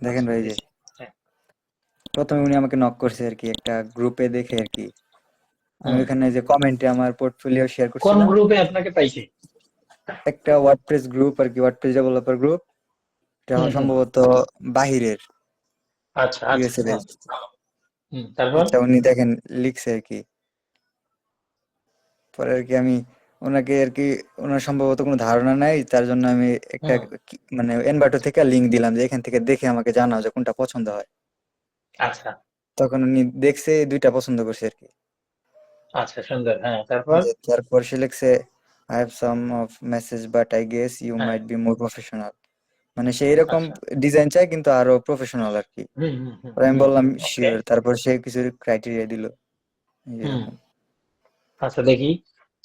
দেখেন আচ্ছা ভাই যে প্লিজ। হ্যাঁ। প্রথমে উনি আমাকে নক করছে আর কি, একটা গ্রুপে দেখে আর কি। আমি হুম। ওখানে যে কমেন্টে আমার পোর্টফোলিও শেয়ার কোন করছিলাম, গ্রুপে আপনাকে পাইছে? একটা ওয়ার্ডপ্রেস গ্রুপ আর কি, ওয়ার্ডপ্রেস ডেভেলপার গ্রুপ। এটা হুম হুম। সম্ভবত বাহিরের, আচ্ছা আচ্ছা ইউএসএ হ্যাঁ। বেসড। তারপর? আচ্ছা উনি দেখেন লিখছে আর কি। পরে আর কি আমি ওনাকে আর কি, ওনার সম্ভবত কোনো ধারণা নাই, তার জন্য আমি একটা হুম। মানে এনভার্টো থেকে লিংক দিলাম যে এখান থেকে দেখে আমাকে জানাও যে কোনটা পছন্দ হয়। আচ্ছা তখন উনি দেখছে, দুইটা পছন্দ করছে আর কি। আচ্ছা সুন্দর, হ্যাঁ তারপর? যে তারপর সে লিখছে, I have some of message but I guess you হ্যাঁ। Might be more professional. মানে সে এরকম আচ্ছা। ডিজাইন চায় কিন্তু আরো প্রফেশনাল আর কি। হুম হুম হুম পরে আমি হুম বললাম হুম ওকে। শিওর, তারপর সে কিছু ক্রাইটেরিয়া দিল হুম। এরকম। আচ্ছা দেখি,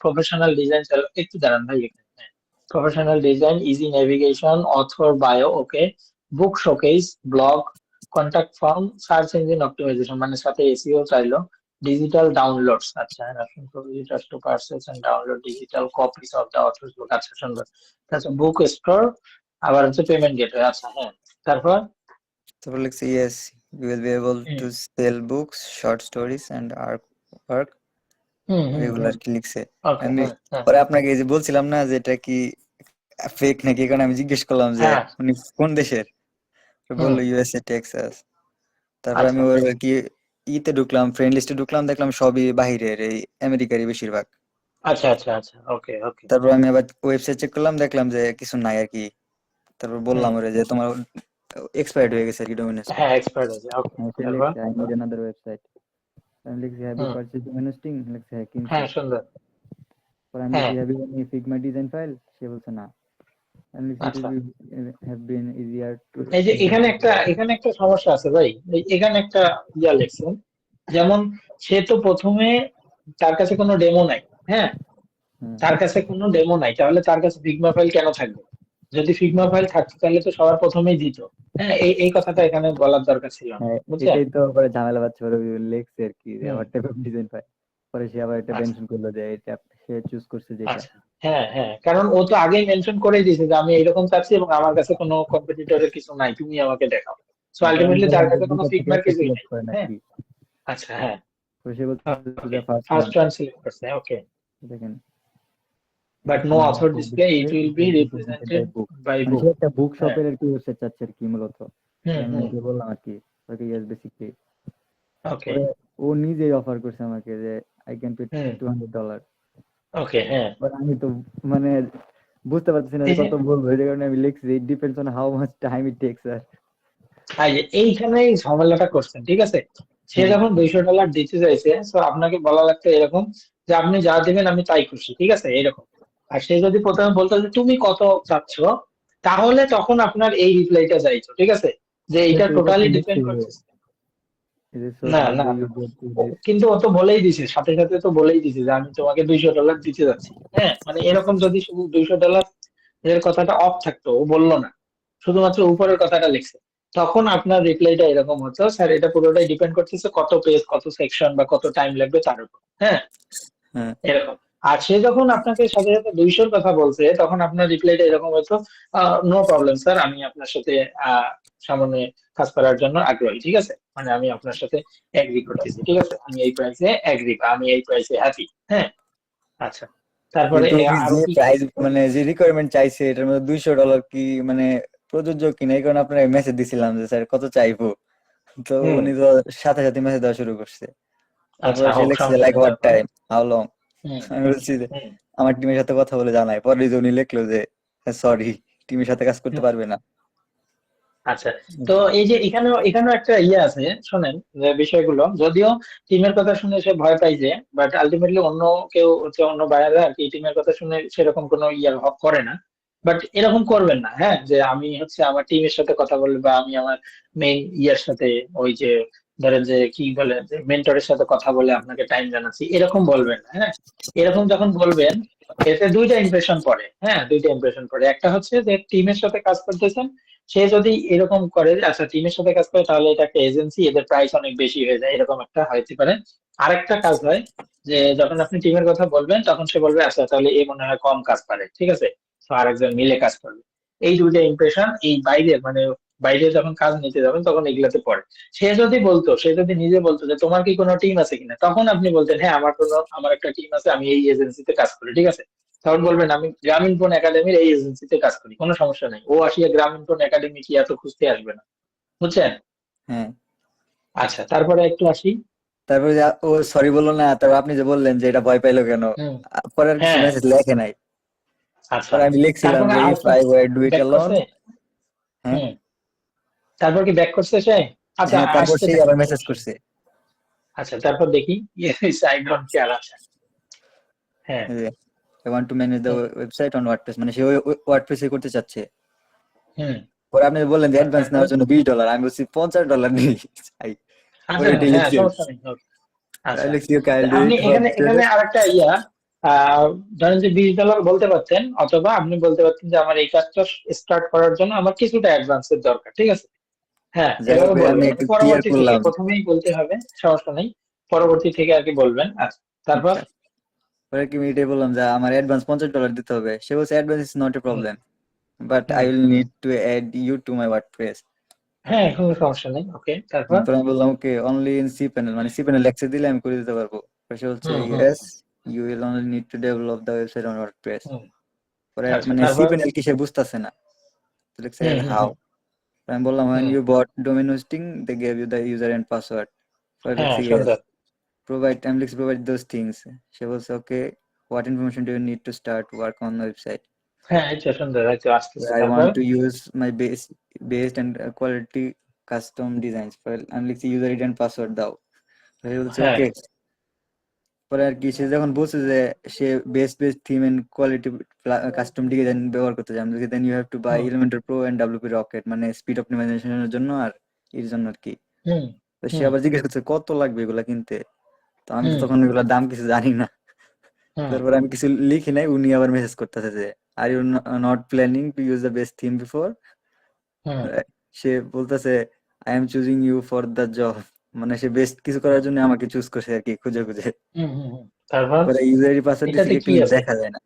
প্রফেশনাল ডিজাইন চালু, একটু দাঁড়ান ভাই এখানে। হ্যাঁ। Professional design, easy navigation, author bio, okay, book showcase, blog, contact form, search engine optimisation, মানে সাথে এসইও চাইলো, ডিজিটাল ডাউনলোডস, আচ্ছা রাফিং for visitors to purchase and download digital copies of the author's book, আচ্ছা সুন্দর। আচ্ছা বুক স্টোর, আবার হচ্ছে পেমেন্ট গেটওয়ে, আচ্ছা হ্যাঁ। তারপর? তারপর লিখছে, yes you will be able hmm to sell books, short stories and artwork, hmm hmm এগুলো হুম আর কি লিখছে। ওকে আমি হ্যাঁ হ্যাঁ। পরে আপনাকে এই যে বলছিলাম না যে এটা কি ফেক নাকি, কারণ আমি জিজ্ঞেস করলাম যে হ্যাঁ। উনি কোন দেশের, তো হুম। বললো ইউএসএ টেক্সাস। তারপর আমি আচ্ছা। ওর আর কি ইতে ঢুকলাম, ফ্রেন্ড লিস্টে ঢুকলাম, দেখলাম সবই বাহিরের, এই আমেরিকারই বেশিরভাগ। আচ্ছা আচ্ছা আচ্ছা ওকে ওকে। তারপর আমি আবার ওয়েবসাইট চেক করলাম, দেখলাম যে কিছু নাই আর কি। তারপর হুম। বললাম ওরে যে তোমার এক্সপায়ার্ড হয়ে গেছে আর কি ডোমেইনসটা। হ্যাঁ এক্সপার্ট আছে, ওকে সে তারপর? লিখছে, আই নিড অ্যানাদার ওয়েবসাইট। আমি লিখছি, have you hmm. Purchase domain hosting, লিখছে হ্যাঁ কিনছি। হ্যাঁ সুন্দর। পরে আমি হ্যাঁ। লিখছি, have you any Figma design file, সে বলছে না। আমি লিখছি, ইট আচ্ছা, will have been easier to এই যে ডিজাইন। এখানে একটা সমস্যা আছে ভাই। এখানে একটা ইয়া লেখছেন, যেমন সে তো প্রথমে, তার কাছে কোনো ডেমো নাই। হ্যাঁ। হ্যাঁ তার কাছে কোনো ডেমো নাই, তাহলে তার কাছে ফিগমা ফাইল কেন থাকবে? যদি ফিগমা ফাইল থাকতো তাহলে তো সবার প্রথমেই দিত। হ্যাঁ, এই কথাটা এখানে বলার দরকার ছিল না, হ্যাঁ, বুঝছেন? এটাই তো পরে ঝামেলা পাচ্ছে, পরে লেখছে আর কি যে হুম। আমার টাইপ অফ ডিজাইন ফাইল। পরে সে আবার এটা আচ্ছা মেনশন করলো যে এটা সে চুজ করছে যেটা। আচ্ছা। হ্যাঁ হ্যাঁ, কারণ ও তো আগেই মেনশন করেই দিয়েছে যে আমি এইরকম চাচ্ছি এবং আমার কাছে কোনো কম্পিটিটরের কিছু নাই, তুমি আমাকে দেখাও। সো পরে আমি আলটিমেটলি তার বললাম যে কাছে কোনো দুইটা থেকে ফিগমার একটা কিছুই সিলেক্ট নাই। করেন আর হ্যাঁ। কি। আচ্ছা হ্যাঁ। পরে সে বলছে okay, first one. First one select করছে, ওকে। দেখেন, but if no no author book display, display it will it be will be represented represented by book. By মানে সে বুক। একটা বুক হ্যাঁ। শপের আর কি ওয়েবসাইট চাচ্ছে আর কি মূলত। হুম পরে আমি হুম। ওকে বললাম আর কি, ওকে ইয়েস বেসিকলি। ওকে। পরে ও নিজেই অফার করছে আমাকে যে আই ক্যান পে হুম। $200। ওকে হ্যাঁ। বাট আমি তো মানে বুঝতে পারতেছি না যে এই যে, কত বলবো, এই কারণে আমি লিখছি it depends on how much time it takes আর। এই যে এইখানে এই ঝামেলাটা করছেন, ঠিক আছে? সে হ্যাঁ যখন $200 দিতে চাইছে, তো আপনাকে বলা লাগতো এরকম যে আপনি যা দিবেন আমি তাই খুশি, ঠিক আছে এরকম। আর সে যদি প্রথমে বলতো যে তুমি কত চাচ্ছ, তাহলে তখন আপনার এই রিপ্লাইটা যাইতো, ঠিক আছে, যে এটা তো এটা তো টোটালি লিখছি ডিপেন্ড যে করছে। সো না হাউ না ডু না, ইউ গেট টু দিস। কিন্তু ও তো বলেই দিছে, সাথে সাথে তো বলেই দিছে যে আমি তোমাকে $200 দিতে যাচ্ছি। হ্যাঁ, মানে এরকম যদি শুধু $200 এর কথাটা অফ থাকতো, ও বললো না, শুধুমাত্র উপরের কথাটা লিখছে, তখন আপনার রিপ্লাইটা এরকম হতো, স্যার এটা পুরোটাই ডিপেন্ড করতেছে কত পেজ, কত সেকশন বা কত টাইম লাগবে তার উপর। হ্যাঁ, হ্যাঁ এরকম। আর সে যখন আপনাকে সাথে সাথে 200-র কথা বলছে, তখন আপনার রিপ্লাইটা এরকম হতো, নো প্রবলেম স্যার, আমি আপনার সাথে সামনে কাজ করার জন্য আগ্রহী, ঠিক আছে, মানে আমি আপনার সাথে এগ্রি করতেছি, ঠিক আছে, আমি এই প্রাইসে এগ্রি, বা আমি এই প্রাইসে হ্যাপি। হ্যাঁ। আচ্ছা, তারপরে কিন্তু উনি আরো যে কি? প্রাইস মানে যে রিকোয়ারমেন্ট চাইছে এটার মধ্যে $200 কি মানে প্রযোজ্য কিনা, এই কারণে আপনার মেসেজ দিছিলাম যে স্যার কত চাইবো। তো হুম। উনি তো সাথে সাথে মেসেজ দেওয়া শুরু করছে। তারপর আচ্ছা সে হোক, লিখছে সমস্যা লাইক নেই, হোয়াট তারপর? Time, how long. হুম আমি বলছি যে হুম আমার টিমের সাথে কথা বলে জানাই। পরে যে উনি লিখলো যে সরি, টিমের সাথে কাজ করতে হুম। পারবে না। আচ্ছা, তো এই যে এখানেও একটা ইয়ে আছে, শোনেন, যে বিষয়গুলো যদিও টিমের কথা শুনে সে ভয় পাইছে, বাট আলটিমেটলি অন্য কেউ হচ্ছে, অন্য বায়াররা আর কি টিমের কথা শুনে সেরকম কোনো ইয়ে করে না। বাট এরকম করবেন না, হ্যাঁ, যে আমি হচ্ছে আমার টিমের সাথে কথা বলবো, বা আমি আমার মেইন ইয়ার সাথে, ওই যে ধরেন যে কি বলে, যে মেন্টরের সাথে কথা বলে আপনাকে টাইম জানাচ্ছি, এরকম বলবেন না। হ্যাঁ, এরকম যখন বলবেন, এতে দুইটা ইমপ্রেশন পড়ে। হ্যাঁ, দুইটা ইমপ্রেশন পড়ে, একটা হচ্ছে যে টিমের সাথে কাজ করতেছেন, সে যদি এরকম করে যে আচ্ছা টিমের সাথে কাজ করে তাহলে এটা একটা এজেন্সি, এদের প্রাইস অনেক বেশি হয়ে যায়, এরকম একটা হইতে পারে। আরেকটা কাজ হয় যে যখন আপনি টিমের কথা বলবেন, তখন সে বলবে আচ্ছা তাহলে এ মনে হয় কম কাজ পারে, ঠিক আছে, তো আরেকজন মিলে কাজ করবে। এই দুইটা ইমপ্রেশন এই বাইরের, মানে বাইরে যখন কাজ নিতে যাবেন তখন এগুলাতে পড়ে। সে যদি নিজে বলতো যে তোমার কি কোনো টিম আছে কিনা, তখন আপনি বলতেন হ্যাঁ আমার একটা টিম আছে, আমি এই এজেন্সিতে কাজ করি, ঠিক আছে। তখন বলবেন আমি গ্রামীণ ফোন একাডেমির এই এজেন্সিতে কাজ করি, কোনো সমস্যা নেই। ও আসিয়া গ্রামীণ ফোন একাডেমি কি এত খুঁজতে আসবে না, বুঝছেন? হ্যাঁ, আচ্ছা, তারপরে একটু আসি। তারপরে যে ও সরি বললো না, তারপর আপনি যে বললেন যে এটা ভয় পাইলো কেন, হুম। পরে আর কিছু হ্যাঁ। মেসেজ লেখে নাই। আচ্ছা, পরে আমি লিখছিলাম তারপরে যে ইফ আরেকটা I were do it back alone. করছে। হ্যাঁ, হুম। তারপর কি ব্যাক করছে সে? আচ্ছা, হ্যাঁ, তারপর আসতে সেই থাকুক, আবার মেসেজ সমস্যা নেই। করছে। আচ্ছা, তারপর দেখি আই ডোন্ট কেয়ার। আচ্ছা। হ্যাঁ। I want to manage the hmm. Website on WordPress, মানে সে ওয়ার্ডপ্রেসে করতে চাচ্ছে। হুম। পরে আপনি বললেন যে অ্যাডভান্স তারপর নেওয়ার জন্য $20, আমি বলছি $50 নেই চাই। আচ্ছা, পরে এটাই হ্যাঁ, লিখছি আর কি। সমস্যা নেই। Okay, আমি আচ্ছা। লিখছি ওকে আই ডু আপনি ইট ফর এখানে এখানে আরেকটা ধরেন যে $20 বলতে পারতেন, অথবা আপনি বলতে পারতেন যে আমার এই কাজটা স্টার্ট করার জন্য আমার কিছুটা অ্যাডভান্সের দরকার, ঠিক আছে। হ্যাঁ, যাই হোক এভাবে আমি বলবেন, একটু ক্লিয়ার পরবর্তী থেকে, করলাম। প্রথমেই বলতে হবে সমস্যা নেই, পরবর্তী থেকে আর কি বলবেন। আচ্ছা, তারপর। আচ্ছা, পরে কি আমি এটাই বললাম যে আমার অ্যাডভান্স $50 দিতে হবে। সে বলছে advance is not a hmm. Problem, but I hmm. Will need to add you to my WordPress. হ্যাঁ, কোনো সমস্যা নেই। ওকে, তারপর। পরে আমি বললাম okay only in C panel, মানে সি প্যানেল অ্যাক্সেস দিলে আমি করে দিতে পারবো। পরে সে বলছে hmm. Hmm. Yes, you will only need to develop the website on WordPress. Hmm. পরে আচ্ছা, মানে সি তারপর। প্যানেল কি সে বুঝতেছে না। তো লিখছে হুম। হুম। হাউ। হুম। আমি বললাম when hmm. you bought domain hosting they gave you the user and password. পরে হ্যাঁ, লিখছে yes, সুন্দর। আমি লিখছি provide those things. সে বলছে okay, what information do you need to start work on the website? হ্যাঁ, এই তো সুন্দর, এই তো আসতেছে। I তারপর। want to use my based and quality custom designs. পরে আমি লিখছি user ID and password দাও। সে বলছে হ্যাঁ। okay। পরে আর কি সে যখন বলছে যে সে best theme and quality custom design ব্যবহার করতে চায়, আমি বলছি then you have to buy hmm. Elementor Pro and WP Rocket, মানে স্পিড অপটিমাইজেশনের জন্য আর এর জন্য আর কি। হুম। তো সে হুম। আবার জিজ্ঞেস করছে কত লাগবে এগুলা কিনতে। তো আমি তো হুম। তখন এগুলোর দাম কিছু জানি না। হুম। তারপরে আমি কিছু লিখি নাই, উনি আবার মেসেজ করতেছে যে are you not planning to use the best theme before. Hmm. সে বলতেছে I am choosing you for the job, মানে সে বেস্ট কিছু করার জন্য আমাকে চুজ করছে আর কি, খুঁজে খুঁজে। হুম। হুম। হুম। তারপর পরে ইউজার আইডি পাসওয়ার্ড দিছি এটাতে কি কিন্তু আছে? দেখা যায় না।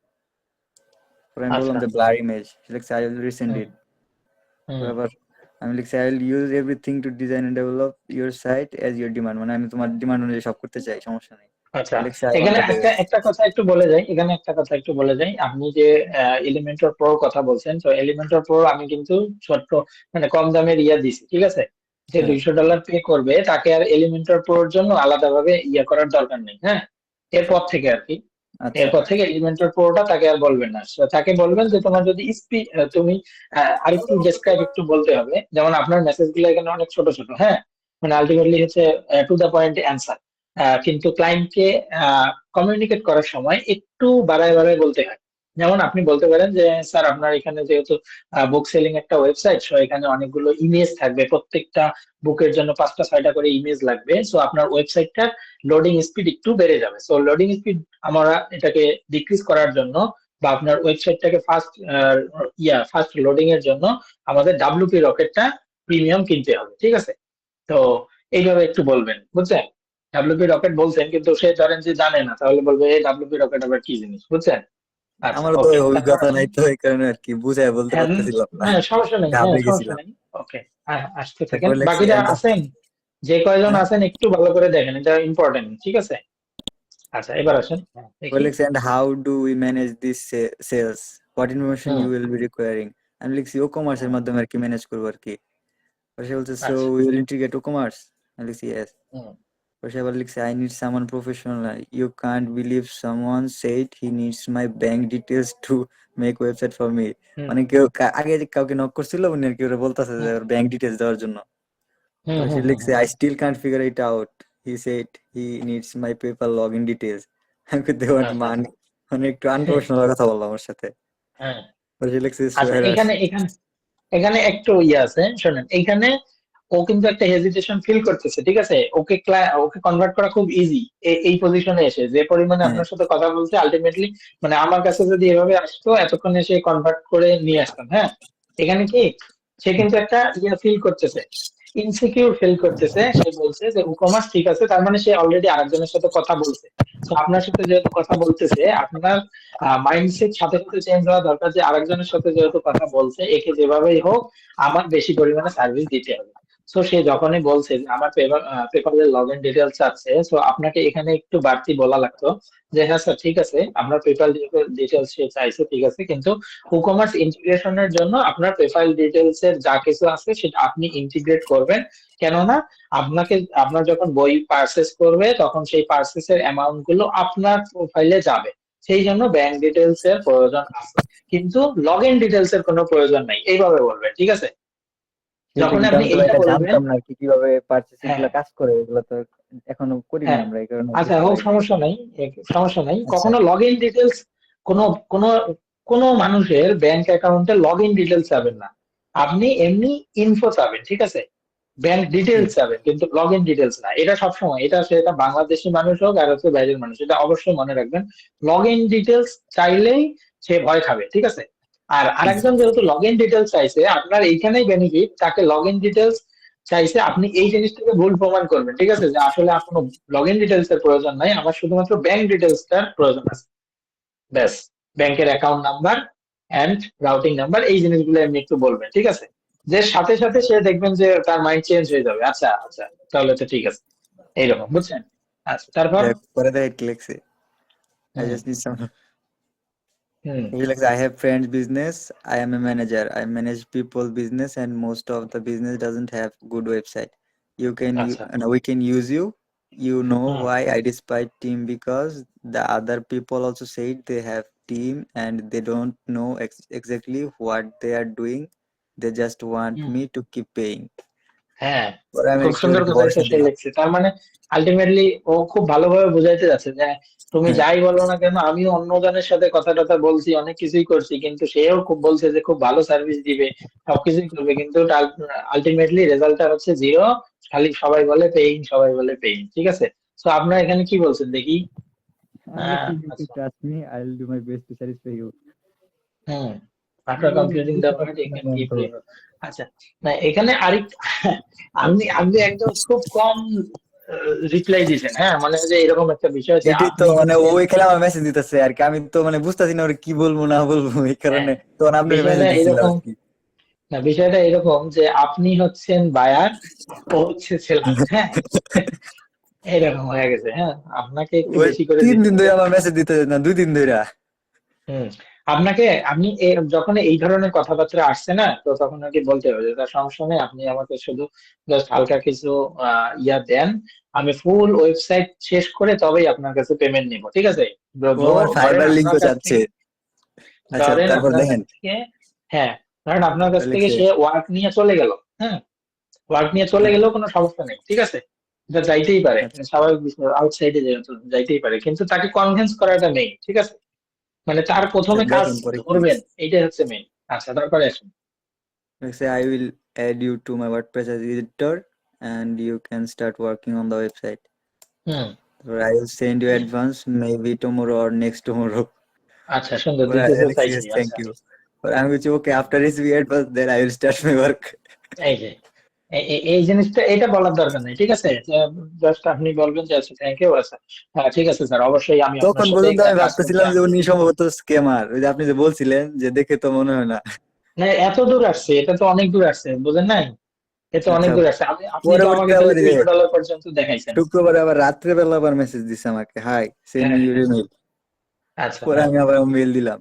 পরে আমি বললাম আচ্ছা। যে ব্লার ইমেজ, সে লিখছে I will resend hmm. It. Hmm. পরে আবার আমি লিখছি I will use everything to design and develop your site as your demand, মানে আমি তোমার ডিমান্ড অনুযায়ী সব করতে চাই, সমস্যা নেই। আচ্ছা, লিখছি আই ওয়ান্ট এখানে দ্য একটা বেস্ট। একটা কথা একটু বলে যাই, এখানে একটা কথা একটু বলে যাই। আপনি যে এলিমেন্টর প্রো কথা বলছেন, তো এলিমেন্টর প্রো আমি কিন্তু ছোট্ট, মানে কম দামের ইয়া দিছি, ঠিক আছে। যে হ্যাঁ, $200 পে করবে তাকে আর এলিমেন্টর প্রোর জন্য আলাদাভাবে ইয়া করার দরকার নেই। হ্যাঁ, এরপর থেকে আর কি, আচ্ছা, এরপর থেকে এলিমেন্টর প্রোটা তাকে আর বলবেন না। তাকে বলবেন যে তোমার যদি তুমি আরেকটু ডেসক্রাইব একটু বলতে হবে, যেমন আপনার মেসেজ গুলো এখানে অনেক ছোট ছোট, হ্যাঁ, মানে আলটিমেটলি হচ্ছে টু দা পয়েন্ট অ্যান্সার। কিন্তু ক্লায়েন্টকে কমিউনিকেট করার সময় একটু বাড়ায় বাড়ায় বলতে হয়। যেমন আপনি বলতে পারেন যে স্যার আপনার এখানে যেহেতু বুক সেলিং একটা ওয়েবসাইট, সো এখানে অনেকগুলো ইমেজ থাকবে, প্রত্যেকটা বুকের জন্য 5টা 6টা করে ইমেজ লাগবে, সো আপনার ওয়েবসাইটটার লোডিং স্পিড একটু বেড়ে যাবে। সো লোডিং স্পিড আমরা এটাকে ডিক্রিজ করার জন্য, বা আপনার ওয়েবসাইটটাকে ফাস্ট লোডিং এর জন্য আমাদের ডাব্লিউপি রকেটটা প্রিমিয়াম কিনতে হবে, ঠিক আছে। তো এইভাবে একটু বলবেন, বুঝছেন? ডাব্লিউপি রকেট বলছেন কিন্তু সে ধরেন যে জানে না, তাহলে বলবে এই ডাব্লিউপি রকেট আবার কি জিনিস, বুঝছেন? আচ্ছা, আমারও তো ওকে, ওই তারপর অভিজ্ঞতা আসেন। নাই, তো এই কারণে আর কি বুঝায় বলতে হ্যাঁ। পারতেছিলাম না, হ্যাঁ, সমস্যা নেই, হ্যাঁ, ঘাবড়ে সমস্যা গেছিলাম। নেই। ওকে, হ্যাঁ, আসতে থাকেন। তারপরে লেখছে বাকিরা and আছেন, যে কয়জন হ্যাঁ, আছেন একটু ভালো করে দেখেন, এটা ইম্পর্টেন্ট, ঠিক আছে। আচ্ছা, এবার আসেন। হ্যাঁ, তারপরে দেখি। লেখছে and how do we manage this sales, what information hmm. you will be requiring। আমি লিখছি ও কমার্স এর হুম। মাধ্যমে আর কি ম্যানেজ করবো আর কি। পরে সে বলছে সো আচ্ছা। We will integrate WooCommerce. আমি লিখছি ইয়েস। হুম। পরে সে আবার লিখছে I need someone professional, you can't believe someone said he needs my bank details to make website for me. Hmm. মানে কেউ আগে যে কাউকে নক করছিল, উনি আর কি ওরা বলতেছে যে হুম। ওর ব্যাংক ডিটেলস দেওয়ার জন্য। হুম। পরে সে হুম। লিখছে hmm. I still can't figure it out, he said he needs my PayPal log in details. আমি দেওয়ার আচ্ছা। মানে, মানে একটু হুম। আনপ্রফেশনাল কথা বললাম ওর সাথে। হ্যাঁ। পরে সে লিখছে আচ্ছা, সোহেরার। এখানে এখানে এখানে একটু ইয়ে আছে, শোনেন। এখানে ও কিন্তু একটা হেজিটেশন ফিল করতেছে, ঠিক আছে। ওকে কনভার্ট করা খুব ইজি, এই পজিশনে এসে যে পরিমাণে হ্যাঁ, আপনার সাথে কথা বলছে, আলটিমেটলি মানে আমার কাছে যদি এভাবে আসতো এতক্ষণে সে কনভার্ট করে নিয়ে আসতাম। হ্যাঁ, এখানে কি সে কিন্তু একটা ইয়ে ফিল করতেছে। ইনসিকিউর ফিল করতেছে, সে বলছে যে ই-কমার্স ঠিক আছে, তার মানে সে অলরেডি আরেকজনের সাথে কথা বলছে। তো আপনার সাথে যেহেতু কথা বলতেছে, আপনার মাইন্ডসেট সাথে সাথে চেঞ্জ হওয়া দরকার যে আরেকজনের সাথে যেহেতু কথা বলছে, একে যেভাবেই হোক আমার বেশি পরিমাণে সার্ভিস দিতে হবে। তো সে যখনই বলছে যে আমার পেপারের লগ ইন ডিটেলস আছে, তো আপনাকে এখানে একটু বাড়তি বলা লাগতো যে হ্যাঁ স্যার ঠিক আছে, আপনার পেপার ডিটেলস সে চাইছে ঠিক আছে, কিন্তু ই-কমার্স ইন্টিগ্রেশনের জন্য আপনার প্রোফাইল ডিটেলস এর যা কিছু আছে সেটা আপনি ইন্টিগ্রেট করবেন। কেননা আপনাকে, আপনার যখন বই পারচেস করবে তখন সেই পারচেসের অ্যামাউন্ট গুলো আপনার প্রোফাইলে যাবে, সেই জন্য ব্যাংক ডিটেলস এর প্রয়োজন আছে, কিন্তু লগ ইন ডিটেলস এর কোনো প্রয়োজন নাই, এইভাবে বলবেন ঠিক আছে। সেটা যখন কিন্তু আপনি আমি তো ভাই এইটা এটা বলবেন, জানতাম না কি কিভাবে পারচেসিং হ্যাঁ গুলো কাজ করে, এগুলো তো এখনো করিনি হ্যাঁ আমরা, এই কারণে আচ্ছা বুঝতে হোক, পারিনি। সমস্যা নাই, সমস্যা নাই, আচ্ছা। কখনো লগ ইন ডিটেলস, কোনো কোনো কোনো মানুষের ব্যাংক অ্যাকাউন্টে লগ ইন ডিটেলস চাবেন না, আপনি এমনি ইনফো চাবেন ঠিক আছে, ব্যাংক ডিটেলস চাবেন কিন্তু লগ ইন ডিটেলস না, এটা সবসময়, এটা সেটা বাংলাদেশি মানুষ হোক আর হচ্ছে বাইরের মানুষ, এটা অবশ্যই মনে রাখবেন। লগ ইন ডিটেলস চাইলেই সে ভয় খাবে ঠিক আছে। আর আরেকজন যেহেতু লগ ইন ডিটেলস চাইছে, আপনার এইখানেই বেনিফিট, তাকে লগ ইন ডিটেলস চাইছে, আপনি এই জিনিসটাকে ভুল প্রমাণ করবেন ঠিক আছে, যে আসলে আপনার লগ ইন ডিটেলস এর প্রয়োজন নাই, আমার শুধুমাত্র ব্যাংক ডিটেলসটার প্রয়োজন আছে, ব্যাস, ব্যাংকের account number and routing number, এই জিনিসগুলো এমনি একটু বলবেন ঠিক আছে, যে সাথে সাথে সে দেখবেন যে তার মাইন্ড চেঞ্জ হয়ে যাবে, আচ্ছা আচ্ছা তাহলে তো ঠিক আছে, এইরকম বুঝছেন। আচ্ছা তারপর। দেখ পরে দেখ কি লিখছে, I hmm just need some. Hmm He likes, I have friends business, I am a manager, I manage people business, and most of the business doesn't have good website. আচ্ছা And we can use you. You know hmm why I despise team? Because the other people also said they have team and they don't know exactly what they are doing. They just want hmm me to keep paying. হ্যাঁ, পরে আমি খুব একটু সুন্দর একটু কথা ভরসা সে দিলাম। লিখছে, তার মানে আলটিমেটলি ও খুব ভালোভাবে বুঝাইতে যাচ্ছে যে তুমি হ্যাঁ, যাই বলো না কেন, আমিও অন্য জনের সাথে কথা টথা বলছি, অনেক কিছুই করছি, কিন্তু সেও খুব বলছে যে খুব ভালো সার্ভিস দিবে, সবকিছুই করবে, কিন্তু আলটিমেটলি রেজাল্টটা হচ্ছে জিরো, খালি সবাই বলে পেইং, সবাই বলে পেইং ঠিক আছে। তো আপনার এখানে কি বলছেন দেখি। আমি বলছি you can আচ্ছা trust me, I'll do my best to satisfy you. Hmm, after completing the বুঝতে ওয়ার্ড ইউ পারতেছি না ক্যান কেমন গিভ করবো। রিভিউ। আচ্ছা, না এখানে আরেক আপনি আপনি একদম খুব কম রিপ্লাই দিয়েছেন, হ্যাঁ মানে যে এরকম একটা বিষয় যে এটাই তো আপনি মানে ও হচ্ছেন, এখানে আমার মেসেজ দিতেছে আর কি, আমি তো মানে বুঝতেছি না ওর কি বলবো না বলবো, এই হ্যাঁ কারণে তখন আপনার মেসেজ বিষয়টা দিছিলাম এরকম, আর কি। না বিষয়টা এরকম যে আপনি হচ্ছেন বায়ার, ও হচ্ছে সেলার, হ্যাঁ এরকম হয়ে গেছে, হ্যাঁ আপনাকে একটু ওই বেশি করে তিন দিতে দিন হবে। ধরে আমার মেসেজ দিতে, না 2 দিন ধরে। হুম, আপনাকে, আপনি যখন এই ধরনের কথাবার্তা আসছে না, তো তখন আর কি বলতে হবে যে তার সমস্যা নেই, আপনি আমাকে শুধু জাস্ট হালকা কিছু ইয়া দেন, আমি ফুল ওয়েবসাইট শেষ করে তবেই আপনার কাছে পেমেন্ট নিব ঠিক আছে। ও আমার ধরেন ফাইবার আপনার লিঙ্কও কাছ চাচ্ছে। থেকে, আচ্ছা ধরেন তারপর আপনার কাছ দেখেন থেকে, হ্যাঁ ধরেন আপনার কাছ থেকে লিখছে। সে ওয়ার্ক নিয়ে চলে গেল, হ্যাঁ ওয়ার্ক নিয়ে চলে হ্যাঁ, গেলেও কোনো সমস্যা নেই ঠিক আছে, এটা যাইতেই পারে, আচ্ছা স্বাভাবিক বিষয়, আউটসাইডে যাইতেই পারে, কিন্তু তাকে কনভিন্স করাটা নেই ঠিক আছে, মানে তার আচ্ছা প্রথমে কাজ দেখেন পরে কি ধরবেন, লিখছে। এইটাই হচ্ছে মেইন। আচ্ছা তারপরে আসুন। লিখছে, I will add you to my WordPress as editor and you can start working on the website. Hmm Or I will send you advance maybe tomorrow or next tomorrow. আচ্ছা সুন্দর, Or দিতেছে Alex চাইছি says thank আচ্ছা। you. Or আমি বলছি okay, hmm, after receive advance then I will start my work. এই যে এই জিনিসটা এটা বলার দরকার নেই ঠিক আছে, জাস্ট আপনি বলবেন যে আচ্ছা থ্যাংক ইউ, আচ্ছা হ্যাঁ ঠিক আছে স্যার, অবশ্যই আমি আপনার তখন সাথে পর্যন্ত আমি কাজ করতে ভাবতেছিলাম যে উনি আগ্রহী। সম্ভবত স্ক্যামার, ওই যে আপনি যে বলছিলেন যে দেখে তো মনে হয় না। না এত দূর আসছে, এটা তো অনেক দূর আসছে বুঝেন নাই, এটা অনেক আচ্ছা দূর আসছে, আপনি আপনি তো আমাকে পরবর্তীতে খালি আবার এই যে $200 পর্যন্ত দেখাইছেন। শুক্রবারে আবার রাত্রেবেলা আবার মেসেজ দিছে আমাকে, হাই সেন্ড হ্যাঁ মি ইউর হ্যাঁ ইমেল। আচ্ছা পরে হ্যাঁ আমি আবার মেল দিলাম,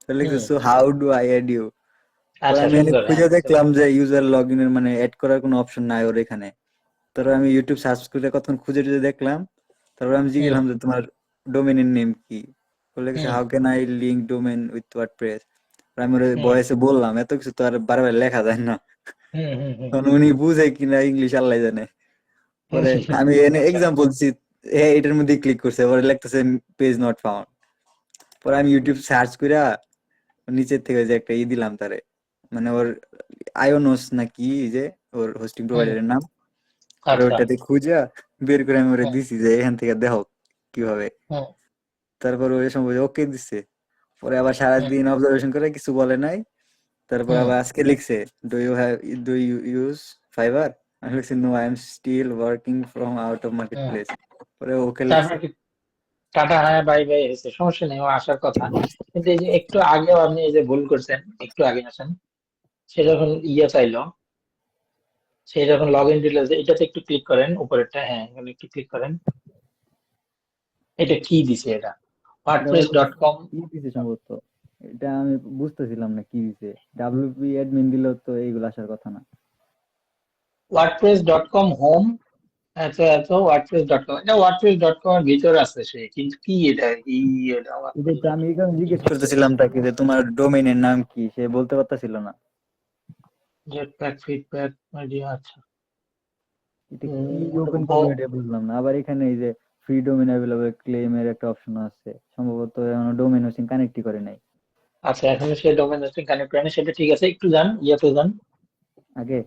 তো লিখছে hmm so how do I add you. পরে আচ্ছা আমি এনে সুন্দর হ্যাঁ খুঁজে দেখলাম যে ইউজার লগ ইনের মানে অ্যাড করার কোনো অপশন নাই ওর এখানে। তারপর আমি ইউটিউব সার্চ করে কতক্ষণ খুঁজে টুজে দেখলাম। তারপর আমি হুম জিজ্ঞেলাম যে তোমার ডোমেনের নেম কি, বলে গেছে hmm how can I link domain with WordPress. আমি ওর হুম ভয়েসে বললাম, এত কিছু তো আর বারবার লেখা যায় না, হুম হুম হুম কারণ উনি বুঝে কিনা ইংলিশ আল্লাহ জানে। হুম, পরে আমি এনে আচ্ছা এক্সাম্পল দিচ্ছি, এটার মধ্যে ক্লিক করছে, পরে লিখতেছে পেজ নট ফাউন্ড। পরে আমি ইউটিউব সার্চ কইরা নিচের থেকে যে একটা দিলাম তারে, মানে ওর আয়োনোস নাকি এই যে ওর হোস্টিং হুম প্রোভাইডারের নাম। পরে আচ্ছা ওটাতে খুঁজা বের করে আমি ওরে হুম দিছি যে এখান থেকে দেখো কিভাবে। হুম তারপর ওই সময় ওকে দিচ্ছে। পরে আবার হুম সারাদিন অবজারভেশন করে কিছু বলে নাই। তারপর হুম আবার আজকে লিখছে, do you have do you use fibre. আমি লিখছি no I am still working from out of market hmm, place. পরে ওকে লিখছি। তারপর কি টাটা, হ্যাঁ বাই বাই হয়েছে, সমস্যা নেই, ও আসার কথা। কিন্তু এই যে একটু আগেও আপনি এই যে ভুল করছেন, একটু আগে আসেন, সে যখন ইয়ে চাইলো, সে যখন লগ ইন ডিটেলস, এটাতে একটু ক্লিক করেন উপরেরটা, হ্যাঁ এখানে একটু ক্লিক করেন। এটা কি দিছে এটা? এটা ওয়ার্ডপ্রেস ডট কম। কি দিছে সম্ভবত, এটা আমি বুঝতেছিলাম না কি দিছে। ডাব্লিউপি অ্যাডমিন দিলেও তো এইগুলো আসার কথা না। ওয়ার্ডপ্রেস ডট কম হোম, এত এত ওয়ার্ডপ্রেস ডট কম, এটা ওয়ার্ডপ্রেস ডট কম এর ভিতরে আছে সে, কিন্তু কি এটা, কি এটা এটাই ওয়ার্ডপ্রেস তো ডট আমি কম? এখানে জিজ্ঞেস করতেছিলাম তাকে যে তোমার ডোমেইনের নাম কি, সে বলতে পারতেছিল না। জেটপ্যাক ফিডব্যাক আইডিয়া, আচ্ছা। এটা কি ওপেন ও করবো এটা বুঝলাম না। আবার এখানে এই যে ফ্রি ডোমেইন অ্যাভেলেবল ক্লেম এর একটা অপশন আছে, সম্ভবত এখনো ডোমেইন হোস্টিং কানেক্টই করে নাই আচ্ছা, এখন সে ডোমেন হোস্টিং কানেক্ট করে না, সেটা ঠিক আছে, একটু যান ইয়েতে যান। আগে।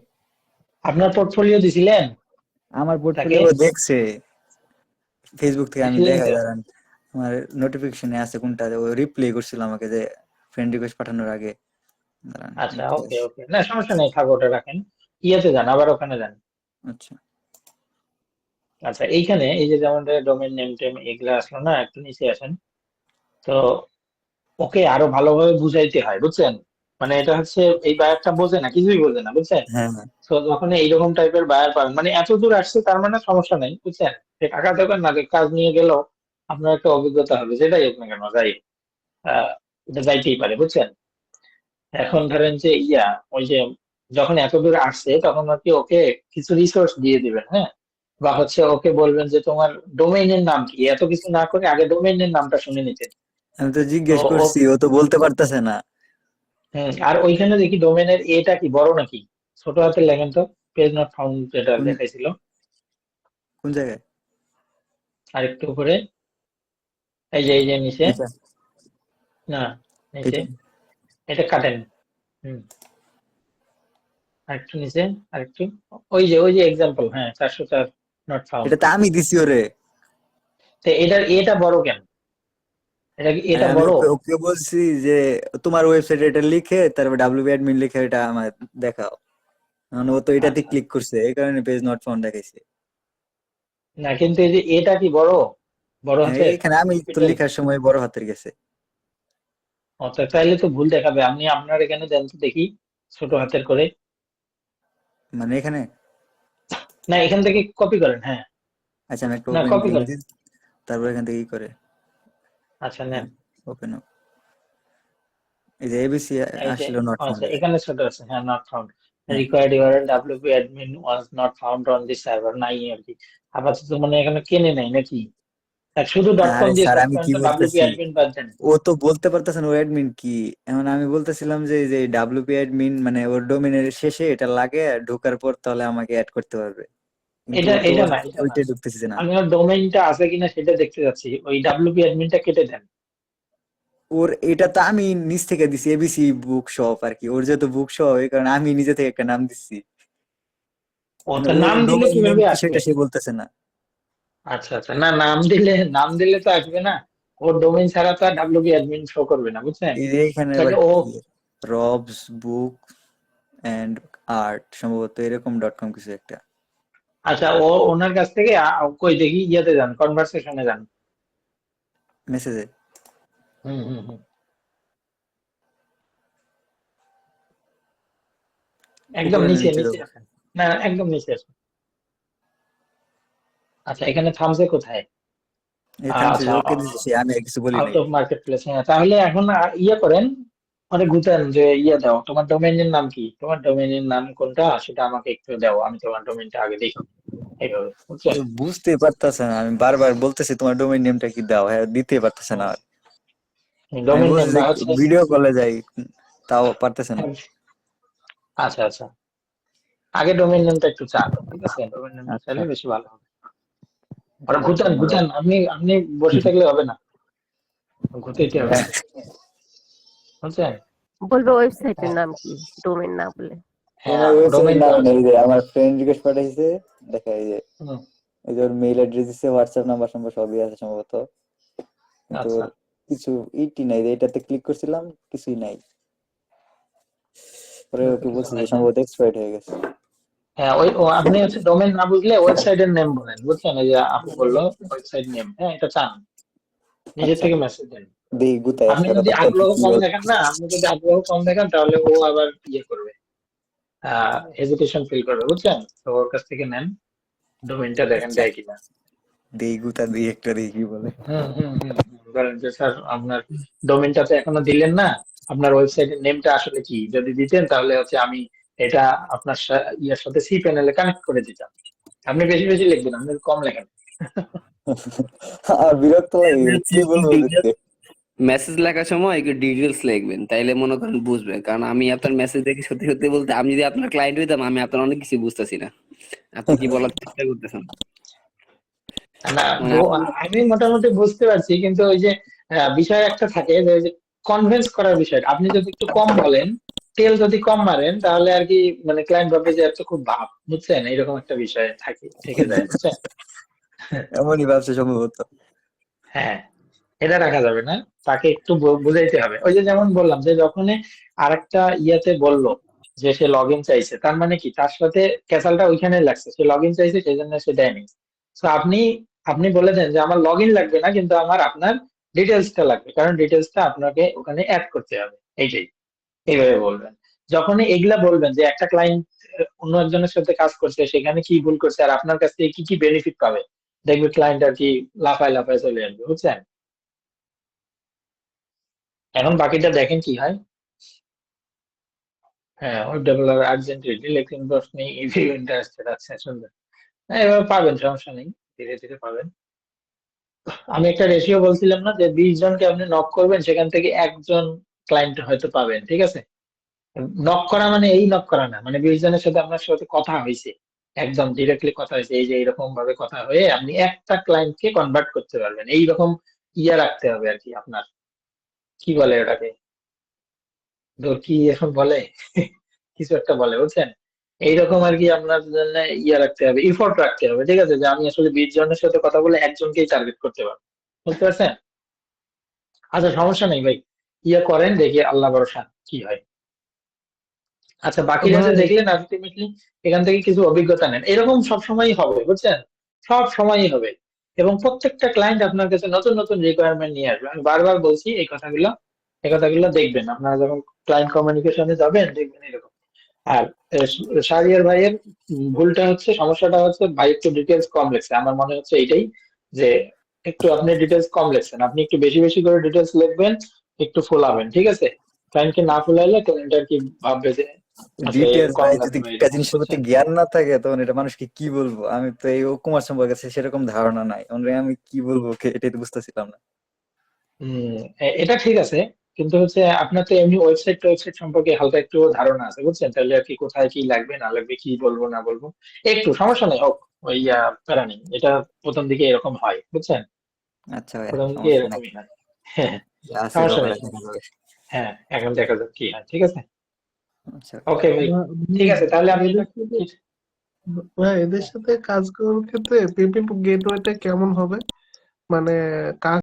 আপনার পোর্টফোলিও দিছিলেন আমার তাকে? পোর্টফোলিও দেখছে ফেসবুক থেকে, আমি দিছিলেন দেখাই তো? দাঁড়ান। আমার নোটিফিকেশনে আছে কোনটা, ও রিপ্লে করছিল আমাকে যে ফ্রেন্ড রিকোয়েস্ট পাঠানোর আগে। দাঁড়ান আচ্ছা, ওকে রিপ্লেস। ওকে, না সমস্যা নেই, থাকো, ওটা রাখেন। ইয়েতে যান, আবার ওখানে যান। আচ্ছা আচ্ছা, এইখানে এই যে যেমন ডোমেন নেম টেম এগুলা আসলো না, একটু নিচে আসেন। তো ওকে আরো ভালোভাবে বুঝাইতে হয়, বুঝছেন? মানে এটা হচ্ছে, এই বায়ারটা বোঝে না, কিছুই বোঝে না, বুঝছেন? হ্যাঁ হ্যাঁ। তো যখন এইরকম টাইপের বায়ার পাবেন, মানে এত দূর আসছে তার মানে সমস্যা নেই, বুঝছেন? সে টাকা দেবেন না, যে কাজ নিয়ে গেল, আপনার একটা অভিজ্ঞতা হবে, যেটাই হোক না কেন, যাই এটা যাইতেই পারে, বুঝছেন? এখন ধরেন যে ওই যে যখন এত দূর আসছে তখন আর কি ওকে কিছু রিসোর্স দিয়ে দিবেন, হ্যাঁ? বা হচ্ছে ওকে বলবেন যে তোমার ডোমেইনের নাম কি, এত কিছু না করে আগে ডোমেইনের নামটা শুনে নিতেন। আমি তো তো জিজ্ঞেস ও, করছি, ও তো বলতে পারতেছে না। আর ওইখানে দেখি ডোমেইনের এটা কি বড় নাকি ছোট হাতের লেখেন তো, পেজ নট ফাউন্ড যেটা কোন দেখাইছিল, কোন জায়গায়? আর একটু উপরে, এই যে নিচে, এটা না নিচে, এটা এটা কাটেন। হুম, আরেকটু নিচে, আরেকটু, ওই যে এক্সাম্পল, হ্যাঁ 404 নট ফাউন্ড। এটা তো আমি দিছি ওরে। তো এটার এটা বড় কেন? এটা কি আরে এটা আমি বড়? ওকে ওকে বলছি যে তোমার ওয়েবসাইটে এটা লিখে তারপর ডাব্লিউপি অ্যাডমিন লিখে এটা আমার দেখাও। মানে ও তো এটাতে আচ্ছা, ক্লিক করছে, এই কারণে পেজ নট ফাউন্ড দেখাইছে। না কিন্তু এই যে এটা কি বড়, বড় হ্যাঁ হাতের এখানে আমি তো ক্যাপিটাল? লেখার সময় বড় হাতের গেছে। তাইলে তো ভুল দেখাবে, আপনি আপনার এখানে দেন তো দেখি, ছোট হাতের করে। মানে এখানে। না, এখান থেকে কপি করেন, হ্যাঁ। আচ্ছা আমি একটা না, ওপেন কপি লিঙ্ক করেন। দিই, তারপর এখান থেকে কি করে। আচ্ছা, নেন। হ্যাঁ ওপেন। এই যে এবিসি এই যে, আসছিল নট ফাউন্ড আচ্ছা এখানে। এখানে ছোট আছে, হ্যাঁ, নট ফাউন্ড। হ্যাঁ required URL WP admin was not found on this server, নাই আর কি। আপাতত মানে এখানে কেনে নাই নাকি? শুধু ডট কম আরে দিয়ে স্যার সার্চ আমি করেন কি তো, ডাব্লিউপি বলতেছি, অ্যাডমিন বাদ দেন। ও তো বলতে পারতেছে না ওর অ্যাডমিন কি। এখন আমি বলতেছিলাম যে যে ডাব্লিউপি অ্যাডমিন মানে ওর ডোমেনের শেষে এটা লাগে, ঢোকার পর তাহলে আমাকে অ্যাড করতে পারবে, কিন্তু এটা ও তো এটা না, এটা না, ওইটাই ঢুকতেছে না। আমি ওর ডোমেইনটা আছে কিনা সেটা দেখতে যাচ্ছি, ওই ডাব্লিউপি অ্যাডমিনটা কেটে দেন। ওর এটা তো আমি নিজ থেকে দিছি এবিসি বুক শপ আর কি, ওর যেহেতু বুক শপ এই কারণে আমি নিজে থেকে একটা নাম দিচ্ছি। ও মানে তো ওর নাম দিলে ডোমেইন নেম কিভাবে কি আসবে? সেটা সে বলতেছে না। আচ্ছা আচ্ছা, না নাম দিলে তো আসবে না, ওর ডোমেইন ছাড়া তো আর ডাব্লিউপি অ্যাডমিন শো করবে না, বুঝছেন? এই যে এখানে আবার তাহলে ও, কি রবস বুক এন্ড আর্ট সম্ভবত এরকম ডট কম কিছু একটা। আচ্ছা, ও ওনার কাছ থেকে কই দেখি, ইয়েতে যান, কনভারসেশনে যান। মেসেজে হুম হুম হুম, একদম উপরে না নিচে নিচে নিচে দেবো? আছেন। না, একদম নিচে আছেন। আচ্ছা, এখানে থামসে কোথায়? এই থামছে আচ্ছা, যে ওকে দিছি, সে আমি আর কিছু বলি আউট নাই। অফ মার্কেট প্লেস, হ্যাঁ, তাহলে এখন ইয়ে করেন, মানে গুতেন যে দাও, তোমার ডোমেইনের নাম কি, তোমার ডোমেইনের নাম কোনটা সেটা আমাকে একটু দাও, আমি তোমার ডোমেইনটা আগে দেখি, এইভাবে, ও বুঝছেন? বুঝতে পারতেছে না, আমি বারবার বলতেছি তোমার ডোমেইন নেমটা কি দাও, হ্যাঁ দিতে পারতেছে না। আমি ডোমেইন বলছি নেম যে বা হচ্ছে, ভিডিও কলে যাই, তাও পারতেছে না। আচ্ছা আচ্ছা, আগে ডোমেইন নেমটা একটু চান, ঠিক আছে, ডোমেইন নেমটা আচ্ছা চাইলে বেশি ভালো হবে। ঠিক ওরা আছে ঘুচান ধন্যবাদ। ঘুচান, আপনি বসে থাকলে হবে না, ঘুচাইতে হবে, বুঝছেন? বলবে ওয়েবসাইটের হ্যাঁ নাম কি, ডোমেন না বলে। তোমার হ্যাঁ, ওয়েবসাইটের ডোমেইনটা নাম আছে। নেই, যে আমার ফ্রেন্ড রিকোয়েস্ট পাঠাইছে, দেখা এই যে হুম, এই যে ওর মেইল অ্যাড্রেস দিছে, হোয়াটসঅ্যাপ নাম্বার সম্ভব সবই আছে সম্ভবত, কিন্তু আচ্ছা, ওর কিছু ইটি নাই, যে এটাতে ক্লিক করছিলাম কিছুই নাই। পরে ওকে বলছি যে দেখেন, সম্ভবত এক্সপায়ার্ড হয়ে গেছে। হ্যাঁ আপনি হচ্ছে ডোমেন না বুঝলে ওয়েবসাইটের নেম বলেন, বুঝছেন? এই যে আপু বললো ওয়েবসাইট নেম, হ্যাঁ এটা চান নিজের আচ্ছা, থেকে মেসেজ দেন। দেখি গুতায় আপনি একটা যদি কথা কন আগ্রহ কি কম বলে। দেখান না, আপনি যদি আগ্রহ কম দেখান তাহলে ও আবার ইয়ে করবে, হেজিটেশন ফিল করবে, বুঝছেন? তো ওর কাছ থেকে নেন, ডোমেনটা দেখেন আচ্ছা, দেয় কিনা। দেখি গুতা দেখি একটা দেখি কি বলে। বলেন যে স্যার আপনার ডোমেনটা তো এখনো দিলেন না, আপনার ওয়েবসাইটের নেমটা আসলে কি, যদি দিতেন তাহলে হচ্ছে আমি এটা আপনার ইয়ার সাথে সি প্যানেলে কানেক্ট করে দিতাম। আপনি বেশি বেশি লিখবেন, আপনি কম লেখেন। আর বিরক্ত লাগে কি বলবো ওদেরকে। মেসেজ লেখার সময় একটু ডিটেলস লিখবেন, তাইলে মনে করেন বুঝবেন। কারণ আমি আপনার মেসেজ দেখে সত্যি সত্যি বলতে, আমি যদি আপনার ক্লায়েন্ট হইতাম, আমি আপনার অনেক কিছু বুঝতেছি না আপনি কি বলার চেষ্টা করতেছেন। না মানে আপনি আমি মোটামুটি বুঝতে পারছি, কিন্তু ওই যে বিষয় একটা থাকে যে ওই যে কনভিন্স করার বিষয়, আপনি যদি একটু কম বলেন, তেল যদি কম মারেন তাহলে আর কি, মানে ক্লায়েন্ট ভাববে যে এত খুব ভাব, বুঝছেন? এরকম একটা বিষয় থাকে, থেকে যায়, বুঝছেন? এমনই ভাবছে সম্ভবত। হ্যাঁ, এটা রাখা যাবে না, তাকে একটু বুঝাইতে হবে। ওই যে যেমন বললাম যে যখনই আরেকটা ইয়াতে বললো যে সে লগ ইন চাইছে, তার মানে কি তার সাথে ক্যাসালটা ওইখানে লাগছে, সে লগ ইন চাইছে সেই জন্য সে দেয়নি। তো আপনি আপনি বলে দেন যে আমার লগ ইন লাগবে না, কিন্তু আমার আপনার ডিটেলসটা লাগবে, কারণ ডিটেলসটা আপনাকে ওখানে অ্যাড করতে হবে, এইটাই। এইভাবে বলবেন। যখনই এগুলা বলবেন যে একটা ক্লায়েন্ট অন্য একজনের সাথে কাজ করছে, সেখানে কি ভুল করছে আর আপনার কাছ থেকে কি কি বেনিফিট পাবে, দেখবে ক্লায়েন্ট আর কি লাফায় লাফায় চলে আসবে, বুঝছেন? এখন বাকিটা দেখেন কি হয়। হ্যাঁ, ওয়েব ডেভেলপার আর্জেন্টলি লেকিন প্রশ্নে ইফ ইউ ইন্টারেস্টেড, আচ্ছা সুন্দর। হ্যাঁ, এবার পাবেন, সমস্যা নেই, ধীরে ধীরে পাবেন। আমি একটা রেশিও বলছিলাম না যে 20 জনকে আপনি নক করবেন, সেখান থেকে একজন ক্লায়েন্ট হয়তো পাবেন, ঠিক আছে? নক করা মানে এই নক করা না, মানে 20 জনের সাথে আপনার সাথে কথা হয়েছে, একদম ডিরেক্টলি কথা হয়েছে, এই যে এইরকম ভাবে কথা হয়ে আপনি একটা ক্লায়েন্টকে কনভার্ট করতে পারবেন, এইরকম ইয়ে রাখতে হবে আর কি আপনার, কি বলে ওটাকে, কি এখন বলে, কিছু একটা বলে, বুঝছেন? এইরকম আর কি আপনার জন্য ইয়ে রাখতে হবে, ইফোর্ট রাখতে হবে, ঠিক আছে? যে আমি আসলে 20 জনের সাথে কথা বলে একজনকেই টার্গেট করতে পারবো, বুঝতে পারছেন? আচ্ছা সমস্যা নেই ভাই, ইয়ে করেন, দেখি আল্লাহ ভরসা কি হয়। আচ্ছা বাকিরা যে ভাই দেখলেন আলটিমেটলি এখান থেকে কিছু অভিজ্ঞতা নেন, এরকম সব সময়ই হবে, বুঝছেন? সব সময়ই হবে। এবং প্রত্যেকটা ক্লায়েন্ট আপনার কাছে নতুন নতুন রিকোয়ারমেন্ট নিয়ে আসবে, আমি বারবার বলছি এই কথাগুলো দেখবেন আপনারা যখন ক্লায়েন্ট কমিউনিকেশনে যাবেন, দেখবেন এরকম। আর শাহরিয়ার ভাইয়ের ভুলটা হচ্ছে, সমস্যাটা হচ্ছে ভাই একটু ডিটেলস কম লেখছে, আমার মনে হচ্ছে এইটাই, যে একটু আপনি ডিটেলস কম লিখছেন, আপনি একটু বেশি বেশি করে ডিটেলস লিখবেন, একটু ফোলাবেন, ঠিক আছে? ক্লায়েন্টকে না ফোলাইলে ক্লায়েন্ট আর কি ভাববে যে আচ্ছা এর ডিটেলস কম ভাই, যদি লাগবে একটা এরকম, জিনিসের প্রতি বুঝছেন? জ্ঞান না থাকে তখন এটা মানুষকে কি বলবো। আমি তো এই কুমার সম্পর্কে সেরকম ধারণা নাই, আমি কি বলবো এটাই তো বুঝতেছিলাম না। এটা ঠিক আছে, কিন্তু হচ্ছে আপনার তো এমনি ওয়েবসাইট সম্পর্কে হালকা একটু ধারণা আছে, বুঝছেন? তাহলে আর কি কোথায় কি লাগবে না লাগবে, কি বলবো না বলবো, একটু সমস্যা নেই, হোক, ওই প্যারা নেই, এটা প্রথম দিকে এরকম হয়, বুঝছেন? আচ্ছা ভাইয়া, প্রথম দিকে সমস্যা নাই, এরকমই হয়। হ্যাঁ, যা আছে সমস্যা কপালে নেই। দেখা যাবে। হ্যাঁ, এখন দেখা যাক কি হয়, ঠিক আছে? আচ্ছা ওকে ভাই, ঠিক আছে তাহলে আমি এদের সাথে ভাই এদের সাথে কাজ করার ক্ষেত্রে পেমেন্ট গেটওয়েটা কেমন হবে, মানে কাজ